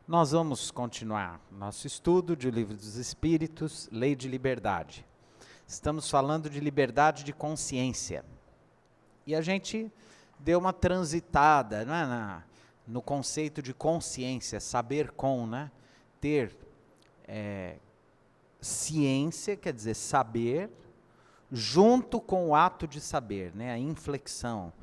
Nós vamos continuar nosso estudo de O Livro dos Espíritos, Lei de Liberdade. Estamos falando de liberdade de consciência. E a gente deu uma transitada, né, no conceito de consciência, saber com, né? Ter ciência, quer dizer, saber, junto com o ato de saber, né, a inflexão.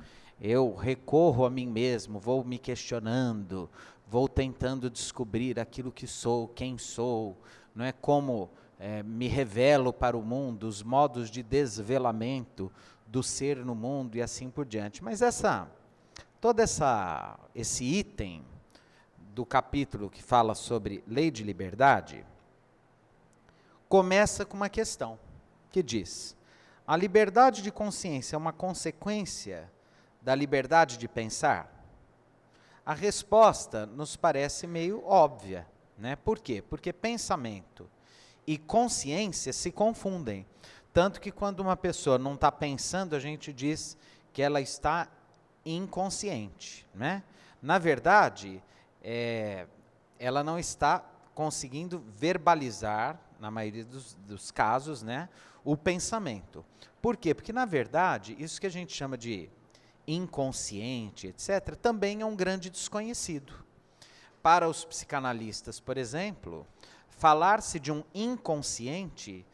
Eu recorro a mim mesmo, vou me questionando, vou tentando descobrir aquilo que sou, quem sou, não é, como me revelo para o mundo, os modos de desvelamento do ser no mundo e assim por diante. Mas todo esse item do capítulo que fala sobre lei de liberdade, começa com uma questão que diz: a liberdade de consciência é uma consequência da liberdade de pensar? A resposta nos parece meio óbvia, né? Por quê? Porque pensamento e consciência se confundem. Tanto que quando uma pessoa não está pensando, a gente diz que ela está inconsciente, né? Na verdade, ela não está conseguindo verbalizar, na maioria dos casos, né, o pensamento. Por quê? Porque, na verdade, isso que a gente chama de inconsciente, etc., também é um grande desconhecido. Para os psicanalistas, por exemplo, falar-se de um inconsciente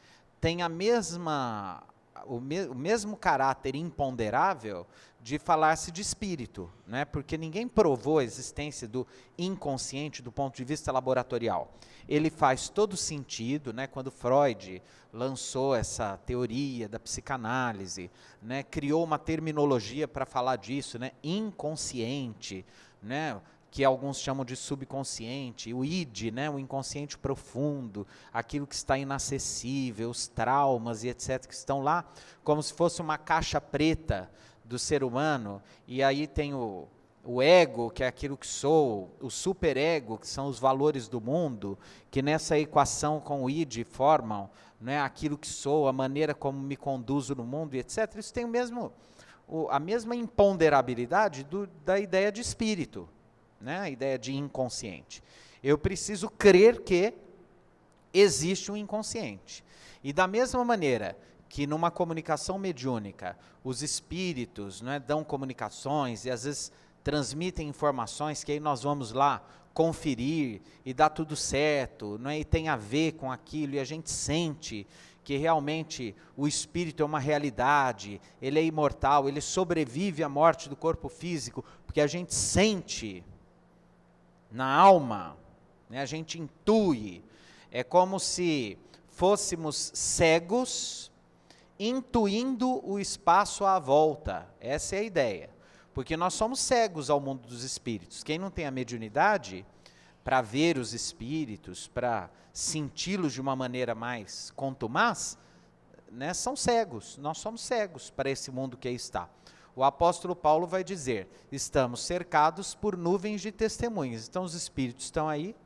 tem o mesmo caráter imponderável de falar-se de espírito, né? Porque ninguém provou a existência do inconsciente do ponto de vista laboratorial. Ele faz todo sentido, né? Quando Freud lançou essa teoria da psicanálise, né? Criou uma terminologia para falar disso, né? Inconsciente, né? Que alguns chamam de subconsciente, o id, né? O inconsciente profundo, aquilo que está inacessível, os traumas e etc., que estão lá, como se fosse uma caixa preta do ser humano, e aí tem o ego, que é aquilo que sou, o superego, que são os valores do mundo, que nessa equação com o id formam, né, aquilo que sou, a maneira como me conduzo no mundo, e etc. Isso tem a mesma imponderabilidade da ideia de espírito, né, a ideia de inconsciente. Eu preciso crer que existe um inconsciente. E da mesma maneira que numa comunicação mediúnica, os espíritos, né, dão comunicações e às vezes transmitem informações que aí nós vamos lá conferir e dá tudo certo, né, e tem a ver com aquilo, e a gente sente que realmente o espírito é uma realidade, ele é imortal, ele sobrevive à morte do corpo físico, porque a gente sente na alma, né, a gente intui. É como se fôssemos cegos intuindo o espaço à volta. Essa é a ideia. Porque nós somos cegos ao mundo dos espíritos. Quem não tem a mediunidade para ver os espíritos, para senti-los de uma maneira mais contumaz, né, são cegos. Nós somos cegos para esse mundo que aí está. O apóstolo Paulo vai dizer: estamos cercados por nuvens de testemunhas. Então os espíritos estão aí,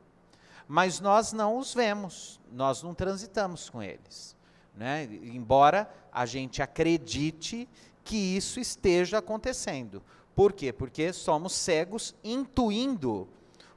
mas nós não os vemos, nós não transitamos com eles, né? Embora a gente acredite que isso esteja acontecendo. Por quê? Porque somos cegos intuindo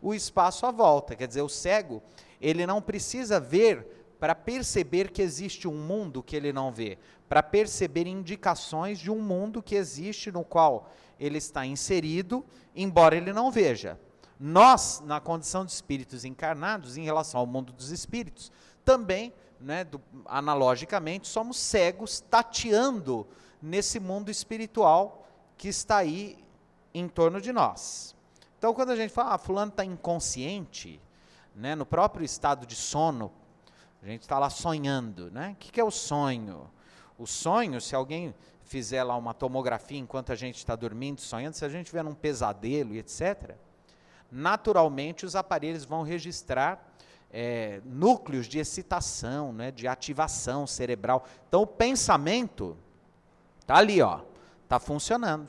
o espaço à volta. Quer dizer, o cego, ele não precisa ver para perceber que existe um mundo que ele não vê, para perceber indicações de um mundo que existe no qual ele está inserido, embora ele não veja. Nós, na condição de espíritos encarnados, em relação ao mundo dos espíritos, também, né, analogicamente, somos cegos tateando nesse mundo espiritual que está aí em torno de nós. Então, quando a gente fala, fulano está inconsciente, né, no próprio estado de sono, a gente está lá sonhando, né? O que é o sonho? O sonho, se alguém fizer lá uma tomografia enquanto a gente está dormindo, sonhando, se a gente tiver um pesadelo e etc., naturalmente os aparelhos vão registrar núcleos de excitação, né, de ativação cerebral. Então o pensamento está ali, ó, está funcionando.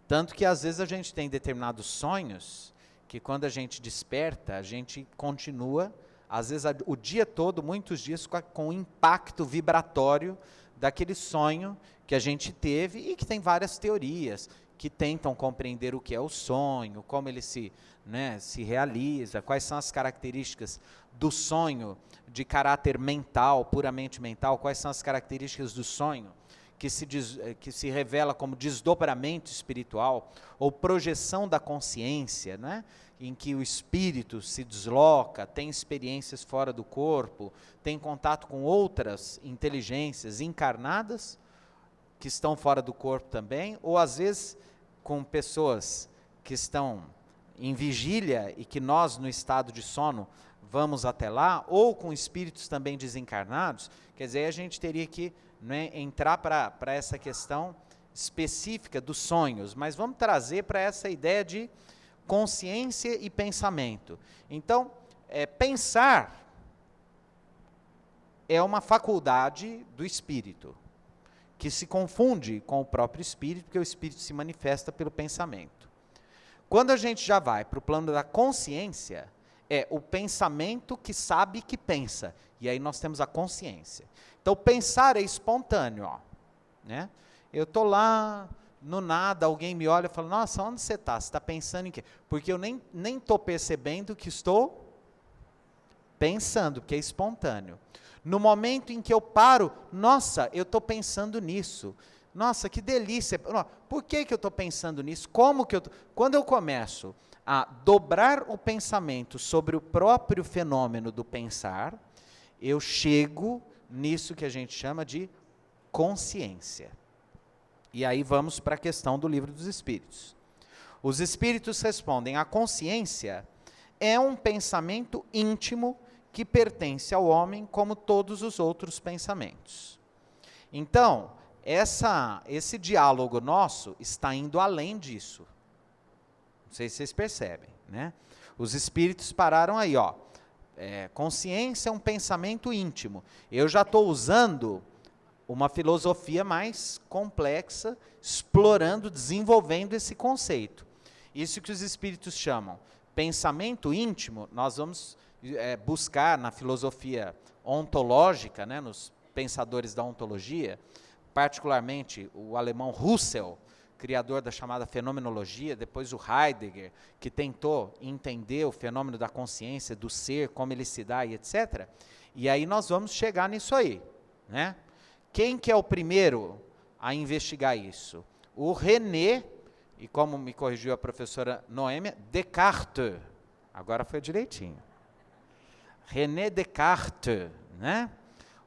Tanto que às vezes a gente tem determinados sonhos que quando a gente desperta, a gente continua, às vezes o dia todo, muitos dias, com o impacto vibratório daquele sonho que a gente teve, e que tem várias teorias, que tentam compreender o que é o sonho, como ele se realiza, quais são as características do sonho de caráter mental, puramente mental, quais são as características do sonho que se revela como desdobramento espiritual, ou projeção da consciência, né? Em que o espírito se desloca, tem experiências fora do corpo, tem contato com outras inteligências encarnadas, que estão fora do corpo também, ou às vezes com pessoas que estão em vigília e que nós, no estado de sono, vamos até lá, ou com espíritos também desencarnados. Quer dizer, a gente teria que entrar para essa questão específica dos sonhos, mas vamos trazer para essa ideia de consciência e pensamento. Então, pensar é uma faculdade do espírito, que se confunde com o próprio espírito, porque o espírito se manifesta pelo pensamento. Quando a gente já vai para o plano da consciência, é o pensamento que sabe que pensa, e aí nós temos a consciência. Então, pensar é espontâneo, né? Eu estou lá, no nada, alguém me olha e fala, nossa, onde você está? Você está pensando em quê? Porque eu nem estou percebendo que estou pensando, porque é espontâneo. No momento em que eu paro, nossa, eu estou pensando nisso. Nossa, que delícia. Por que eu estou pensando nisso? Como que eu tô? Quando eu começo a dobrar o pensamento sobre o próprio fenômeno do pensar, eu chego nisso que a gente chama de consciência. E aí vamos para a questão do Livro dos Espíritos. Os Espíritos respondem, a consciência é um pensamento íntimo que pertence ao homem como todos os outros pensamentos. Então, esse diálogo nosso está indo além disso. Não sei se vocês percebem, né? Os Espíritos pararam aí, consciência é um pensamento íntimo. Eu já estou usando uma filosofia mais complexa, explorando, desenvolvendo esse conceito. Isso que os Espíritos chamam pensamento íntimo, nós vamos buscar na filosofia ontológica, né, nos pensadores da ontologia, particularmente o alemão Husserl, criador da chamada fenomenologia, depois o Heidegger, que tentou entender o fenômeno da consciência, do ser, como ele se dá e etc. E aí nós vamos chegar nisso aí, né? Quem que é o primeiro a investigar isso? O René, e como me corrigiu a professora Noêmia, Descartes. Agora foi direitinho. René Descartes, né?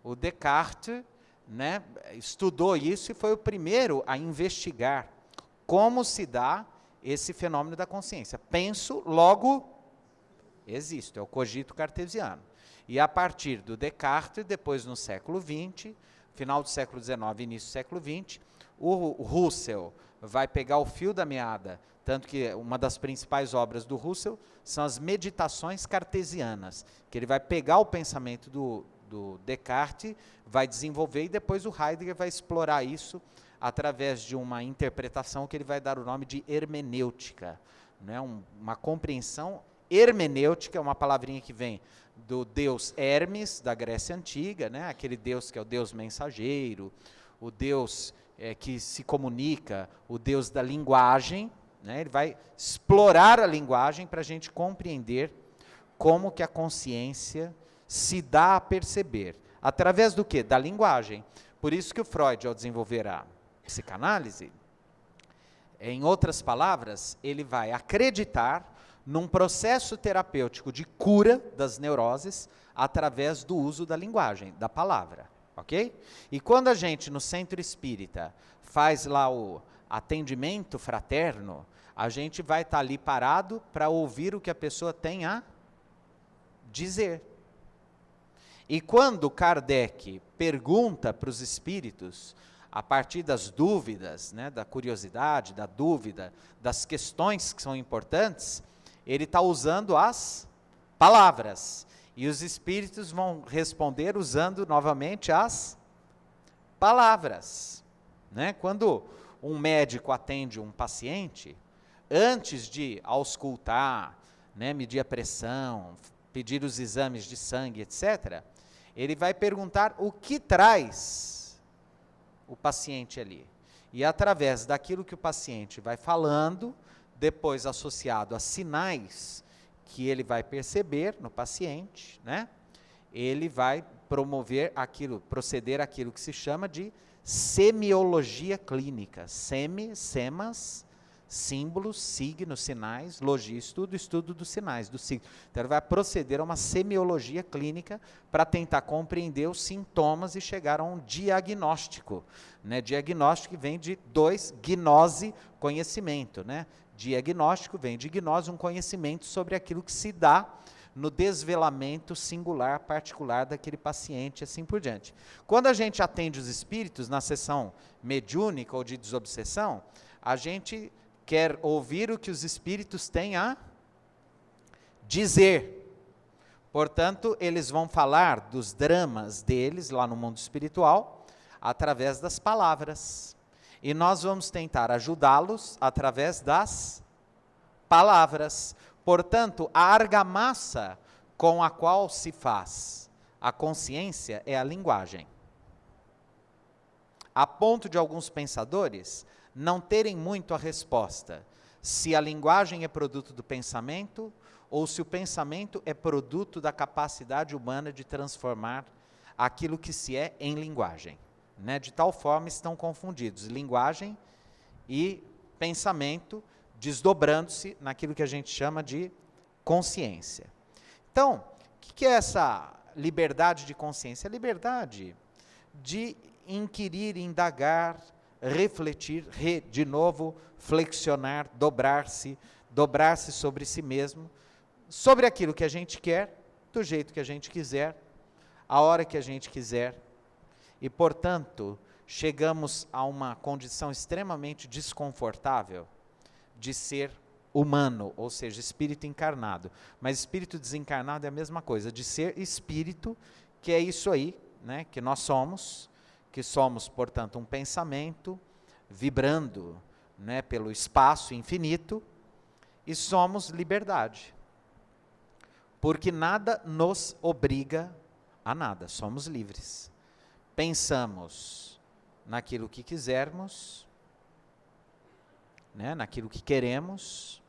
O Descartes, né, estudou isso e foi o primeiro a investigar como se dá esse fenômeno da consciência. Penso, logo existo, é o cogito cartesiano. E a partir do Descartes, depois no século XX, final do século XIX, início do século XX, o Husserl vai pegar o fio da meada, tanto que uma das principais obras do Husserl são as meditações cartesianas, que ele vai pegar o pensamento do Descartes, vai desenvolver e depois o Heidegger vai explorar isso através de uma interpretação que ele vai dar o nome de hermenêutica, né? Uma compreensão hermenêutica, é uma palavrinha que vem do deus Hermes, da Grécia Antiga, né? Aquele deus que é o deus mensageiro, o deus que se comunica, o deus da linguagem, né? Ele vai explorar a linguagem para a gente compreender como que a consciência se dá a perceber. Através do quê? Da linguagem. Por isso que o Freud, ao desenvolver a psicanálise, em outras palavras, ele vai acreditar num processo terapêutico de cura das neuroses através do uso da linguagem, da palavra, ok? E quando a gente, no centro espírita, faz lá o atendimento fraterno, a gente vai estar ali parado para ouvir o que a pessoa tem a dizer. E quando Kardec pergunta para os espíritos, a partir das dúvidas, né, da curiosidade, da dúvida, das questões que são importantes, ele está usando as palavras. E os espíritos vão responder usando novamente as palavras, né? Quando um médico atende um paciente, antes de auscultar, né, medir a pressão, pedir os exames de sangue, etc., ele vai perguntar o que traz o paciente ali. E através daquilo que o paciente vai falando, depois associado a sinais que ele vai perceber no paciente, né? Ele vai proceder aquilo que se chama de semiologia clínica. Semas, símbolos, signos, sinais, logia, estudo dos sinais, dos signos. Então ele vai proceder a uma semiologia clínica para tentar compreender os sintomas e chegar a um diagnóstico, né? Diagnóstico vem de gnose, conhecimento, né? Diagnóstico vem de gnose, um conhecimento sobre aquilo que se dá no desvelamento singular, particular daquele paciente, assim por diante. Quando a gente atende os espíritos na sessão mediúnica ou de desobsessão, a gente quer ouvir o que os espíritos têm a dizer. Portanto, eles vão falar dos dramas deles lá no mundo espiritual através das palavras. E nós vamos tentar ajudá-los através das palavras. Portanto, a argamassa com a qual se faz a consciência é a linguagem. A ponto de alguns pensadores não terem muito a resposta se a linguagem é produto do pensamento ou se o pensamento é produto da capacidade humana de transformar aquilo que se é em linguagem, né? De tal forma estão confundidos linguagem e pensamento, desdobrando-se naquilo que a gente chama de consciência. Então, o que é essa liberdade de consciência? A liberdade de inquirir, indagar, refletir, de novo, flexionar, dobrar-se sobre si mesmo, sobre aquilo que a gente quer, do jeito que a gente quiser, a hora que a gente quiser. E, portanto, chegamos a uma condição extremamente desconfortável de ser humano, ou seja, espírito encarnado. Mas espírito desencarnado é a mesma coisa, de ser espírito, que é isso aí, né, que nós somos, que somos, portanto, um pensamento vibrando, né, pelo espaço infinito, e somos liberdade. Porque nada nos obriga a nada, somos livres. Pensamos naquilo que quisermos, né, naquilo que queremos,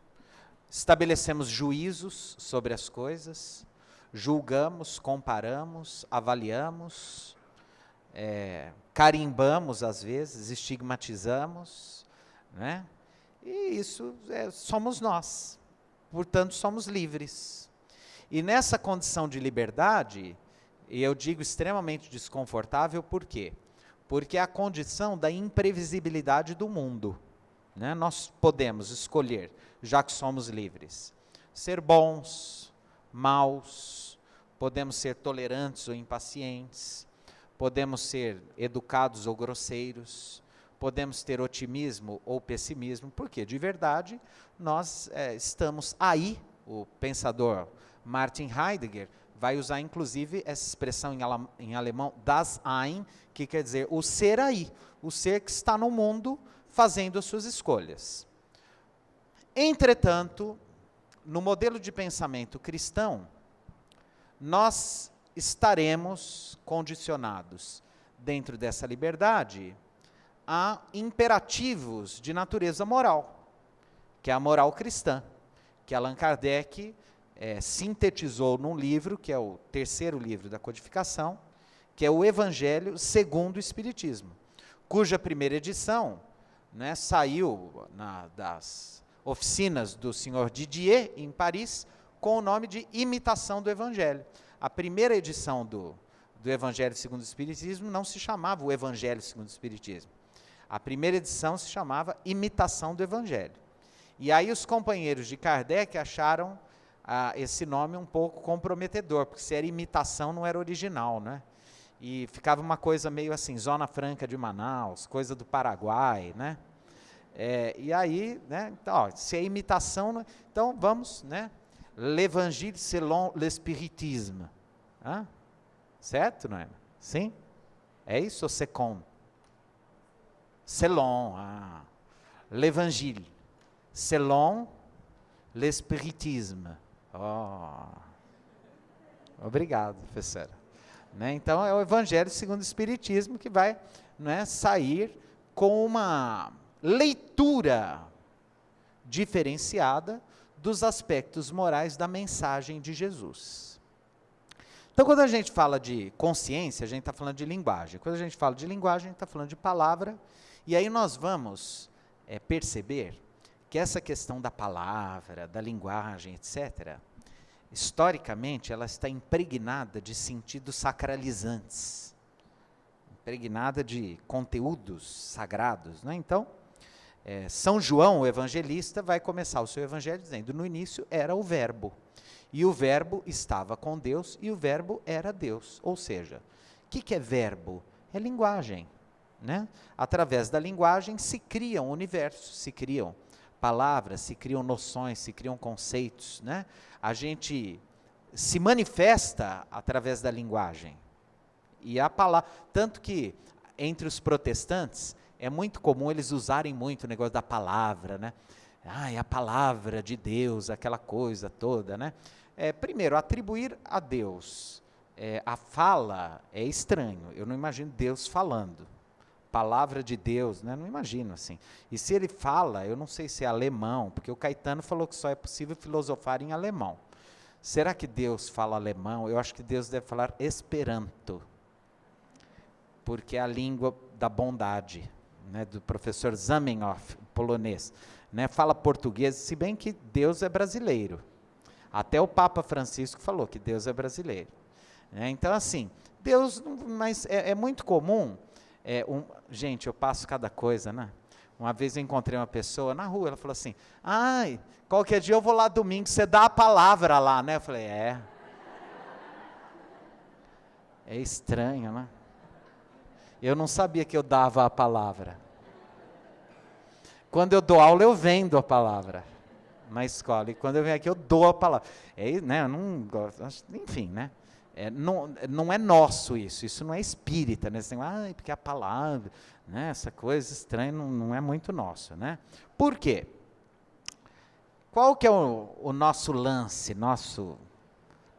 estabelecemos juízos sobre as coisas, julgamos, comparamos, avaliamos, carimbamos às vezes, estigmatizamos, né? E isso somos nós, portanto somos livres. E nessa condição de liberdade, e eu digo extremamente desconfortável, por quê? Porque é a condição da imprevisibilidade do mundo. Né? Nós podemos escolher, já que somos livres, ser bons, maus, podemos ser tolerantes ou impacientes, podemos ser educados ou grosseiros, podemos ter otimismo ou pessimismo, porque de verdade nós estamos aí. O pensador Martin Heidegger vai usar inclusive essa expressão em alemão, das Ein, que quer dizer o ser aí, o ser que está no mundo fazendo as suas escolhas. Entretanto, no modelo de pensamento cristão, nós estaremos condicionados, dentro dessa liberdade, a imperativos de natureza moral, que é a moral cristã, que Allan Kardec sintetizou num livro, que é o terceiro livro da codificação, que é o Evangelho segundo o Espiritismo, cuja primeira edição, né, saiu das oficinas do senhor Didier, em Paris, com o nome de Imitação do Evangelho. A primeira edição do Evangelho segundo o Espiritismo não se chamava o Evangelho segundo o Espiritismo. A primeira edição se chamava Imitação do Evangelho. E aí os companheiros de Kardec acharam esse nome um pouco comprometedor, porque se era imitação não era original, né? E ficava uma coisa meio assim, Zona Franca de Manaus, coisa do Paraguai, né? E aí, né, então, se é imitação, então vamos, né? L'Évangile selon l'Espiritisme. Certo, não é? Sim? É isso ou second? Selon, l'Évangile selon l'Espiritisme. Obrigado, professora. Né? Então, é o Evangelho segundo o Espiritismo que vai, né, sair com uma leitura diferenciada dos aspectos morais da mensagem de Jesus. Então, quando a gente fala de consciência, a gente está falando de linguagem. Quando a gente fala de linguagem, a gente está falando de palavra. E aí nós vamos perceber que essa questão da palavra, da linguagem, etc., historicamente, ela está impregnada de sentidos sacralizantes, impregnada de conteúdos sagrados, né? Então, São João, o evangelista, vai começar o seu evangelho dizendo: no início era o verbo, e o verbo estava com Deus, e o verbo era Deus. Ou seja, o que é verbo? É linguagem, né? Através da linguagem se criam universos, se criam palavras, se criam noções, se criam conceitos, né? A gente se manifesta através da linguagem. E a palavra, tanto que entre os protestantes é muito comum eles usarem muito o negócio da palavra, né? É a palavra de Deus, aquela coisa toda, né? Primeiro, atribuir a Deus a fala é estranho. Eu não imagino Deus falando. Palavra de Deus, né? Não imagino assim. E se ele fala, eu não sei se é alemão, porque o Caetano falou que só é possível filosofar em alemão. Será que Deus fala alemão? Eu acho que Deus deve falar Esperanto, porque é a língua da bondade, né? Do professor Zamenhof, polonês, né? Fala português, se bem que Deus é brasileiro. Até o Papa Francisco falou que Deus é brasileiro, né? Então, assim, Deus, mas é muito comum. Gente, eu passo cada coisa, né? Uma vez eu encontrei uma pessoa na rua, ela falou assim: qualquer dia eu vou lá domingo, você dá a palavra lá, né? Eu falei: é estranho, né? Eu não sabia que eu dava a palavra. Quando eu dou aula, eu vendo a palavra na escola, e quando eu venho aqui, eu dou a palavra. Né? Eu não gosto, enfim, né? Não é nosso isso não é espírita, né? Assim, porque a palavra, né? Essa coisa estranha não é muito nosso, né? Por quê? Qual que é o nosso lance,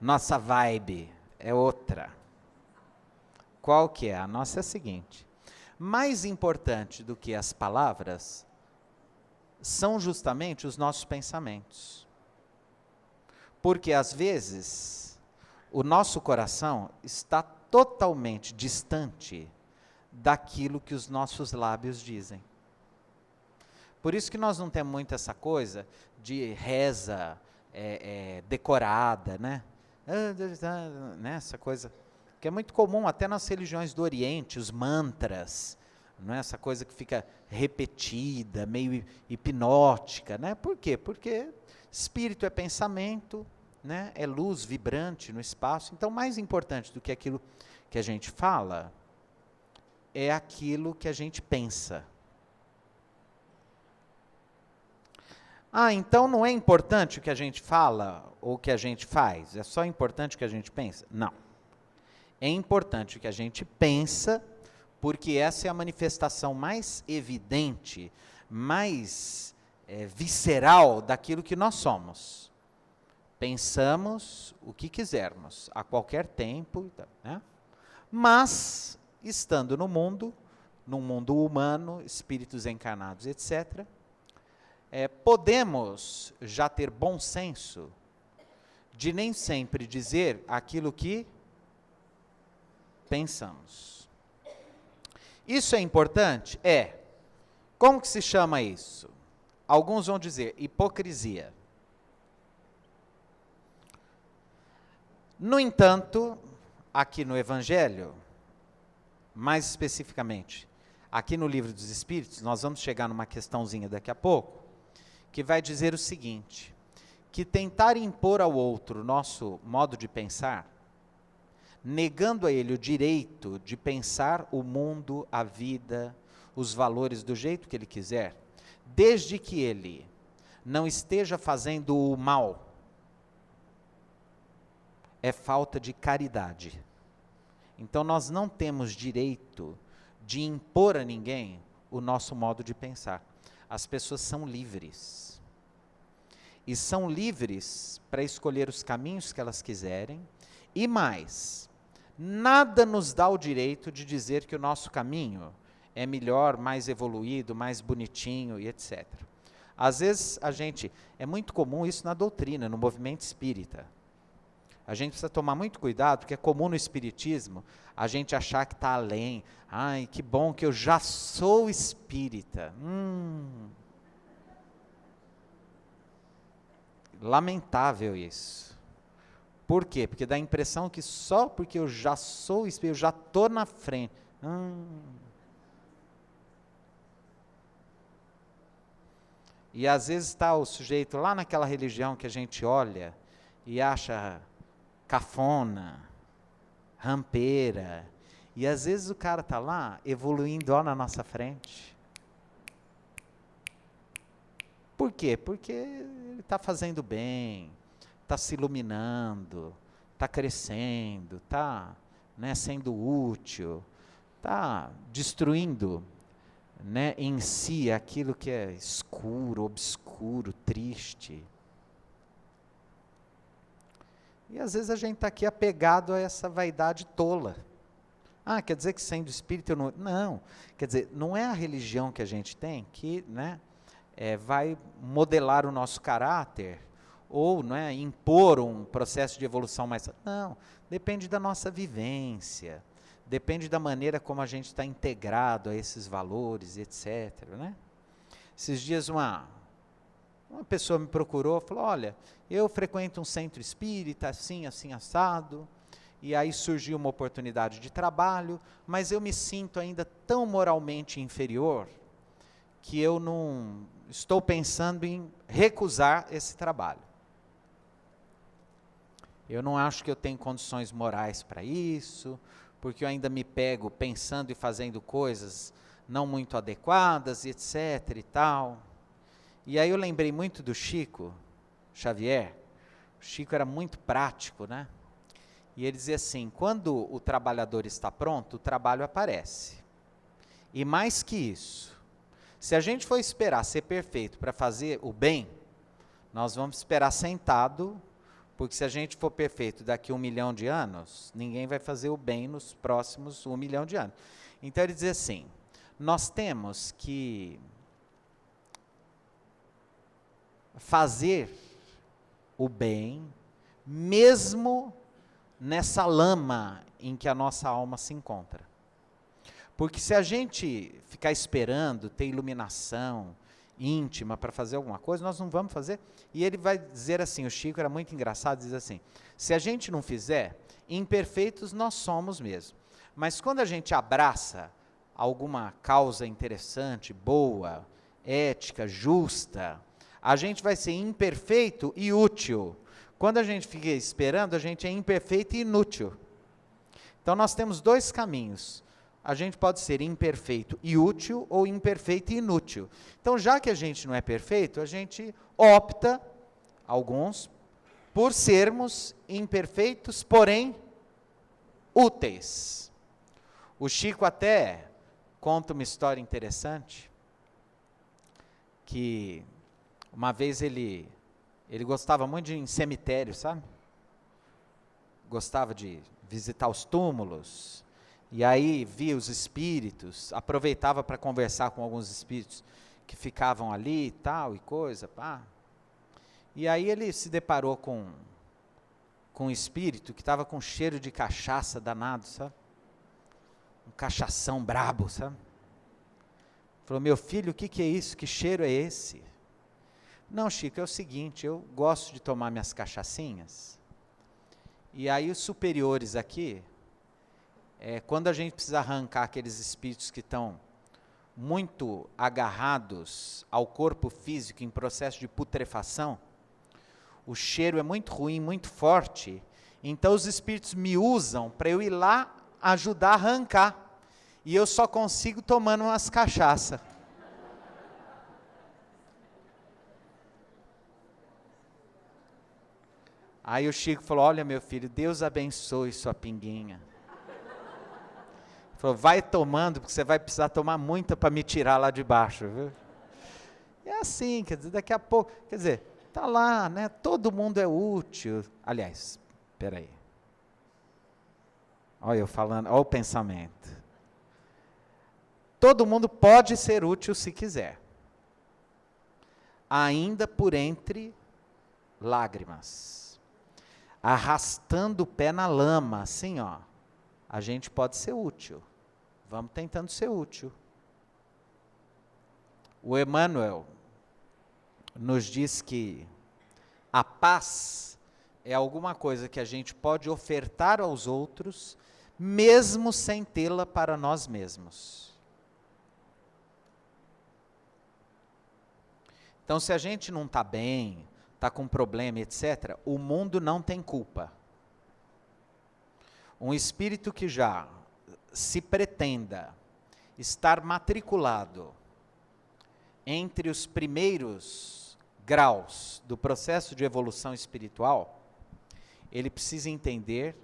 nossa vibe? É outra. Qual que é? A nossa é a seguinte: mais importante do que as palavras são justamente os nossos pensamentos. Porque às vezes o nosso coração está totalmente distante daquilo que os nossos lábios dizem. Por isso que nós não temos muito essa coisa de reza decorada, né? Essa coisa que é muito comum até nas religiões do Oriente, os mantras, não é? Essa coisa que fica repetida, meio hipnótica, né? Por quê? Porque espírito é pensamento, né? É luz vibrante no espaço. Então, mais importante do que aquilo que a gente fala é aquilo que a gente pensa. Então não é importante o que a gente fala ou o que a gente faz? É só importante o que a gente pensa? Não. É importante o que a gente pensa, porque essa é a manifestação mais evidente, mais visceral daquilo que nós somos. Pensamos o que quisermos, a qualquer tempo, né? Mas, estando no mundo, num mundo humano, espíritos encarnados, etc., podemos já ter bom senso de nem sempre dizer aquilo que pensamos. Isso é importante? Como que se chama isso? Alguns vão dizer hipocrisia. No entanto, aqui no Evangelho, mais especificamente, aqui no Livro dos Espíritos, nós vamos chegar numa questãozinha daqui a pouco, que vai dizer o seguinte: que tentar impor ao outro o nosso modo de pensar, negando a ele o direito de pensar o mundo, a vida, os valores do jeito que ele quiser, desde que ele não esteja fazendo o mal, é falta de caridade. Então nós não temos direito de impor a ninguém o nosso modo de pensar. As pessoas são livres. E são livres para escolher os caminhos que elas quiserem. E mais, nada nos dá o direito de dizer que o nosso caminho é melhor, mais evoluído, mais bonitinho e etc. Às vezes é muito comum isso na doutrina, no movimento espírita. A gente precisa tomar muito cuidado, porque é comum no espiritismo a gente achar que está além. Ai, que bom que eu já sou espírita. Lamentável isso. Por quê? Porque dá a impressão que só porque eu já sou espírita, eu já estou na frente. E às vezes está o sujeito lá naquela religião que a gente olha e acha cafona, rampeira, e às vezes o cara está lá evoluindo ó, na nossa frente. Por quê? Porque ele está fazendo bem, está se iluminando, está crescendo, está sendo útil, está destruindo em si aquilo que é escuro, obscuro, triste. E às vezes a gente está aqui apegado a essa vaidade tola. Quer dizer que sendo espírita eu não... Não, quer dizer, não é a religião que a gente tem que vai modelar o nosso caráter ou impor um processo de evolução mais... Não, depende da nossa vivência, depende da maneira como a gente está integrado a esses valores, etc. Esses dias uma pessoa me procurou, falou, olha, eu frequento um centro espírita, assim, assim, assado, e aí surgiu uma oportunidade de trabalho, mas eu me sinto ainda tão moralmente inferior que eu não estou pensando em recusar esse trabalho. Eu não acho que eu tenho condições morais para isso, porque eu ainda me pego pensando e fazendo coisas não muito adequadas, etc. e tal. E aí eu lembrei muito do Chico Xavier. O Chico era muito prático, E ele dizia assim, quando o trabalhador está pronto, o trabalho aparece. E mais que isso, se a gente for esperar ser perfeito para fazer o bem, nós vamos esperar sentado, porque se a gente for perfeito daqui 1 milhão de anos, ninguém vai fazer o bem nos próximos 1 milhão de anos. Então ele dizia assim, nós temos que fazer o bem, mesmo nessa lama em que a nossa alma se encontra. Porque se a gente ficar esperando ter iluminação íntima para fazer alguma coisa, nós não vamos fazer. E ele vai dizer assim, o Chico era muito engraçado, diz assim, se a gente não fizer, imperfeitos nós somos mesmo. Mas quando a gente abraça alguma causa interessante, boa, ética, justa, a gente vai ser imperfeito e útil. Quando a gente fica esperando, a gente é imperfeito e inútil. Então nós temos 2 caminhos. A gente pode ser imperfeito e útil ou imperfeito e inútil. Então, já que a gente não é perfeito, a gente opta, alguns, por sermos imperfeitos, porém úteis. O Chico até conta uma história interessante, que uma vez ele gostava muito de ir em cemitério, sabe? Gostava de visitar os túmulos, e aí via os espíritos, aproveitava para conversar com alguns espíritos que ficavam ali e tal, e coisa, pá. E aí ele se deparou com um espírito que estava com cheiro de cachaça danado, sabe? Um cachação brabo, sabe? Falou, meu filho, o que é isso? Que cheiro é esse? Não, Chico, é o seguinte, eu gosto de tomar minhas cachaçinhas, e aí os superiores aqui, quando a gente precisa arrancar aqueles espíritos que estão muito agarrados ao corpo físico em processo de putrefação, o cheiro é muito ruim, muito forte, então os espíritos me usam para eu ir lá ajudar a arrancar, e eu só consigo tomando umas cachaças. Aí o Chico falou, olha meu filho, Deus abençoe sua pinguinha. Ele falou, vai tomando, porque você vai precisar tomar muita para me tirar lá de baixo, viu? É assim, quer dizer, daqui a pouco, quer dizer, tá lá, todo mundo é útil. Aliás, espera aí. Olha eu falando, olha o pensamento. todo mundo pode ser útil se quiser. Ainda por entre lágrimas. Arrastando o pé na lama, assim, ó. A gente pode ser útil. Vamos tentando ser útil. O Emmanuel nos diz que a paz é alguma coisa que a gente pode ofertar aos outros, mesmo sem tê-la para nós mesmos. Então, se a gente não está bem, está com problema, etc., o mundo não tem culpa. Um espírito que já se pretenda estar matriculado entre os primeiros graus do processo de evolução espiritual, ele precisa entender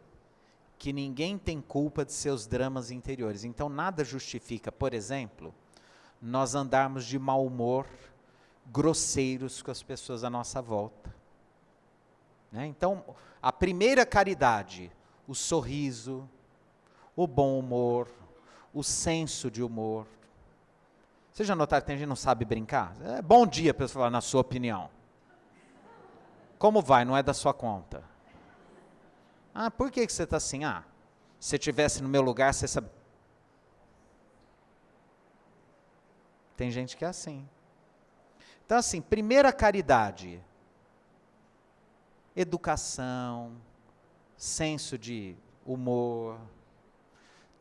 que ninguém tem culpa de seus dramas interiores. Então, nada justifica, por exemplo, nós andarmos de mau humor, grosseiros com as pessoas à nossa volta. Né? Então, a primeira caridade, o sorriso, o bom humor, o senso de humor. Vocês já notaram que tem gente que não sabe brincar? Bom dia, pessoal, na sua opinião. Como vai? Não é da sua conta. Ah, por que você está assim? Ah, se você estivesse no meu lugar, você sabe. Tem gente que é assim. Então, assim, primeira caridade, educação, senso de humor,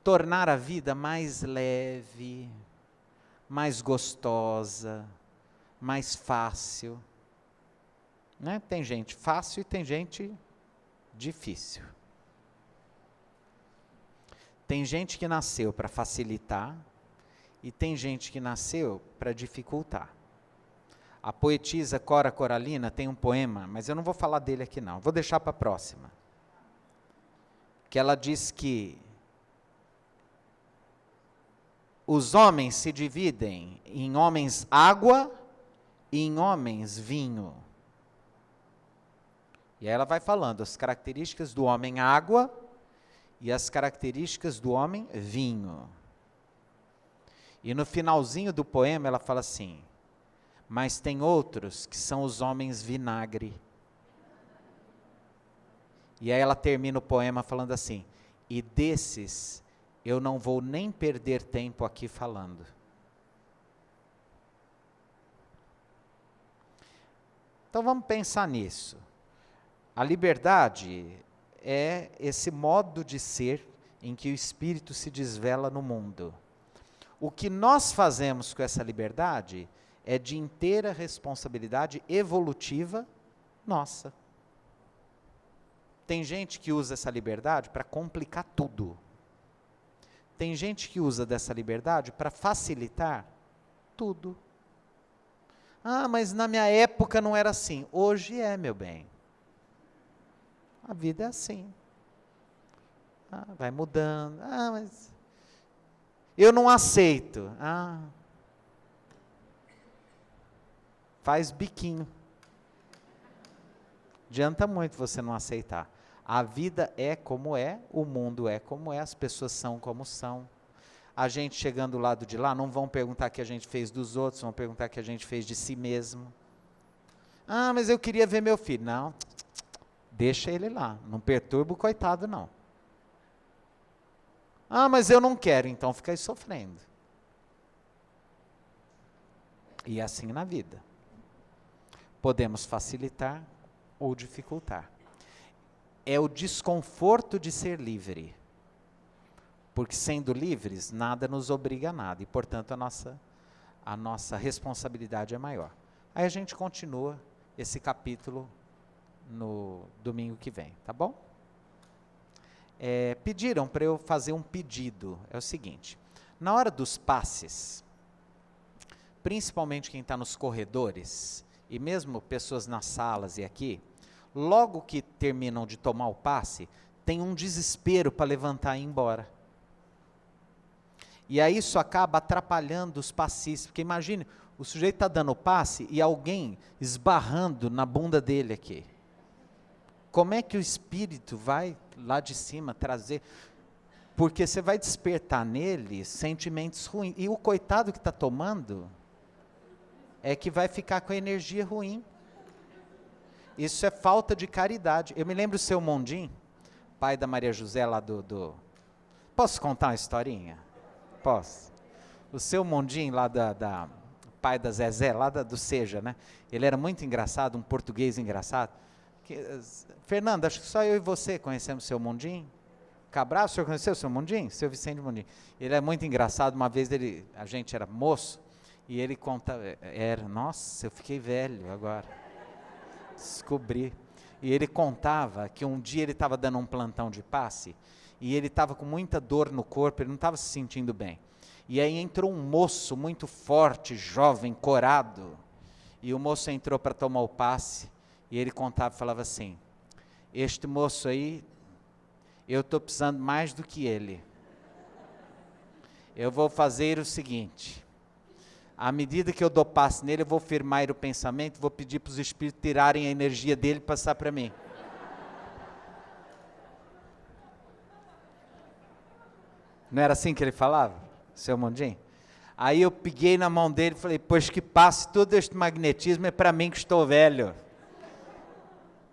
tornar a vida mais leve, mais gostosa, mais fácil. Né? Tem gente fácil e tem gente difícil. Tem gente que nasceu para facilitar e tem gente que nasceu para dificultar. A poetisa Cora Coralina tem um poema, mas eu não vou falar dele aqui não, vou deixar para a próxima. Que ela diz que os homens se dividem em homens água e em homens vinho. E aí ela vai falando as características do homem água e as características do homem vinho. E no finalzinho do poema ela fala assim: mas tem outros que são os homens vinagre. E aí ela termina o poema falando assim: e desses eu não vou nem perder tempo aqui falando. Então vamos pensar nisso. A liberdade é esse modo de ser em que o espírito se desvela no mundo. O que nós fazemos com essa liberdade é de inteira responsabilidade evolutiva nossa. Tem gente que usa essa liberdade para complicar tudo. Tem gente que usa dessa liberdade para facilitar tudo. Ah, mas na minha época não era assim. Hoje é, meu bem. A vida é assim. Ah, vai mudando. Ah, mas eu não aceito. Ah, faz biquinho. Adianta muito você não aceitar. A vida é como é, o mundo é como é, as pessoas são como são. A gente chegando do lado de lá, não vão perguntar o que a gente fez dos outros, vão perguntar o que a gente fez de si mesmo. Ah, mas eu queria ver meu filho. Não, deixa ele lá, não perturba o coitado não. Ah, mas eu não quero, então fica aí sofrendo. E assim na vida. Podemos facilitar ou dificultar. É o desconforto de ser livre. Porque sendo livres, nada nos obriga a nada. E, portanto, a nossa responsabilidade é maior. Aí a gente continua esse capítulo no domingo que vem, tá bom? Pediram para eu fazer um pedido. É o seguinte, na hora dos passes, principalmente quem está nos corredores, e mesmo pessoas nas salas e aqui, logo que terminam de tomar o passe, tem um desespero para levantar e ir embora. E aí isso acaba atrapalhando os passistas, porque imagine, o sujeito está dando o passe e alguém esbarrando na bunda dele aqui. Como é que o espírito vai lá de cima trazer? Porque você vai despertar nele sentimentos ruins. E o coitado que está tomando é que vai ficar com a energia ruim. Isso é falta de caridade. Eu me lembro o seu Mondim, pai da Maria José lá do... Posso contar uma historinha? Posso. O seu Mondim lá pai da Zezé, lá do Seja, né? Ele era muito engraçado, um português engraçado. Fernando, acho que só eu e você conhecemos o seu Mondim. Cabral, o senhor conheceu o seu Mondim? Seu Vicente Mondim. Ele é muito engraçado, uma vez a gente era moço, e ele conta, nossa, eu fiquei velho agora, descobri. E ele contava que um dia ele estava dando um plantão de passe, e ele estava com muita dor no corpo, ele não estava se sentindo bem. E aí entrou um moço muito forte, jovem, corado, e o moço entrou para tomar o passe, e ele contava, falava assim, este moço aí, eu estou precisando mais do que ele. Eu vou fazer o seguinte, à medida que eu dou passe nele, eu vou firmar o pensamento, vou pedir para os espíritos tirarem a energia dele e passar para mim. Não era assim que ele falava, seu Mondim? Aí eu peguei na mão dele e falei, pois que passe todo este magnetismo é para mim que estou velho.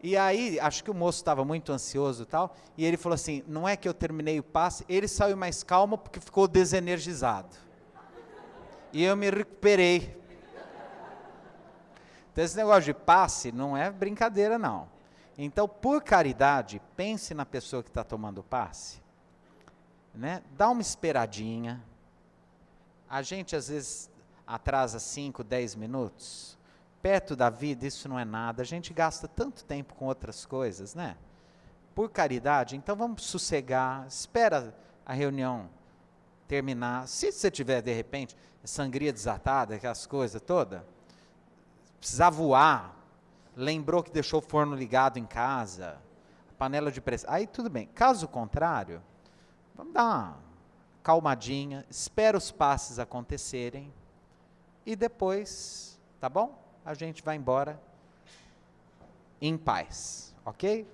E aí, acho que o moço estava muito ansioso e tal, e ele falou assim, não é que eu terminei o passe, ele saiu mais calmo porque ficou desenergizado. E eu me recuperei. Então esse negócio de passe não é brincadeira não. Então, por caridade, pense na pessoa que está tomando passe, né? Dá uma esperadinha. A gente às vezes atrasa 5, 10 minutos. Perto da vida, isso não é nada. A gente gasta tanto tempo com outras coisas, né? Por caridade, então vamos sossegar, espera a reunião terminar. Se você tiver, de repente, sangria desatada, aquelas coisas todas, precisar voar, lembrou que deixou o forno ligado em casa, panela de pressão, aí tudo bem. Caso contrário, vamos dar uma calmadinha, espera os passes acontecerem e depois, tá bom? A gente vai embora em paz, ok?